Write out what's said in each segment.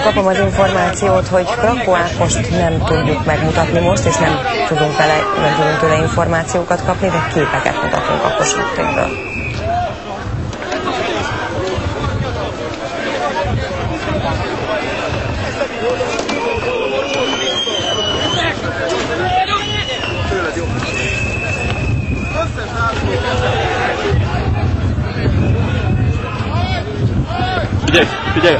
Kapom az információt, hogy Krakó Ágost nem tudjuk megmutatni most, és nem tudunk tőle információkat kapni, de képeket mutatunk a Kossuth térről. Figyelj!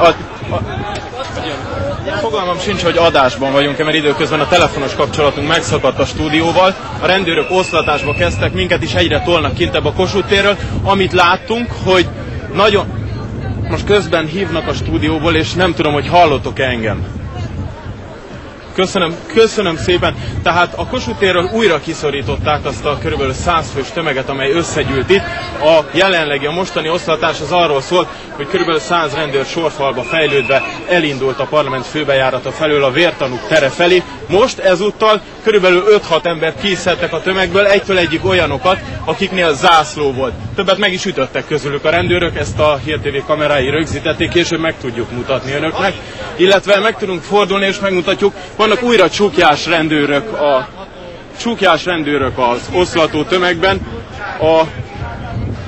Fogalmam sincs, hogy adásban vagyunk, mert időközben a telefonos kapcsolatunk megszakadt a stúdióval. A rendőrök oszlatásba kezdtek, minket is egyre tolnak kintebb a Kossuth térről. Amit láttunk, hogy nagyon... Most közben hívnak a stúdióból, és nem tudom, hogy hallottok-e engem. Köszönöm szépen. Tehát a Kossuth térről újra kiszorították azt a kb. 100 fős tömeget, amely összegyűlt itt. A mostani oszlatás az arról szólt, hogy kb. 100 rendőr sorfalba fejlődve elindult a parlament főbejárata felől a vértanúk tere felé. Most ezúttal kb. 5-6 embert kiszedtek a tömegből, egytől egyik olyanokat, akiknél zászló volt. Többet meg is ütöttek közülük a rendőrök, ezt a Hír TV kamerái rögzítették, később meg tudjuk mutatni önöknek. Illetve meg tudunk fordulni és megmutatjuk, vannak újra csukjás rendőrök az oszlató tömegben.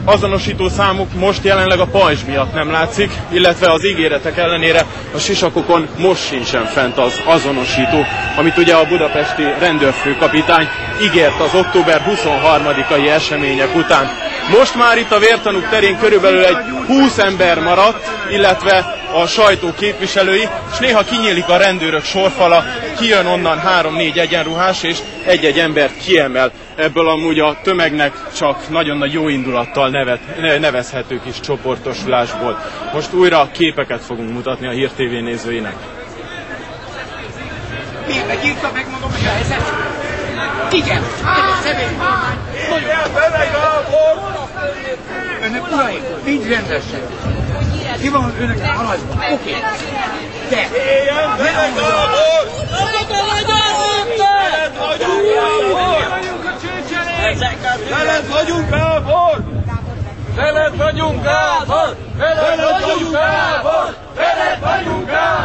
Azonosító számuk most jelenleg a pajzs miatt nem látszik, illetve az ígéretek ellenére a sisakokon most sincsen fent az azonosító, amit ugye a budapesti rendőrfőkapitány ígért az október 23-ai események után. Most már itt a vértanúk terén körülbelül egy 20 ember maradt, illetve a sajtó képviselői, és néha kinyílik a rendőrök sorfala, kijön onnan 3-4 egyenruhás, és egy-egy embert kiemel. Ebből amúgy a tömegnek csak nagyon nagy jó indulattal nevezhető kis csoportosulásból. Most újra képeket fogunk mutatni a Hír TV nézőinek. Miért megírta, megmondom, hogy a helyzet? Igen, személykormány. Önök uraim, mind rendesen. Ki van önök haladban? Oké. De! Veled vagyunk, Gábor! Veled vagyunk, Gábor! Veled vagyunk, Gábor! Veled vagyunk, Gábor!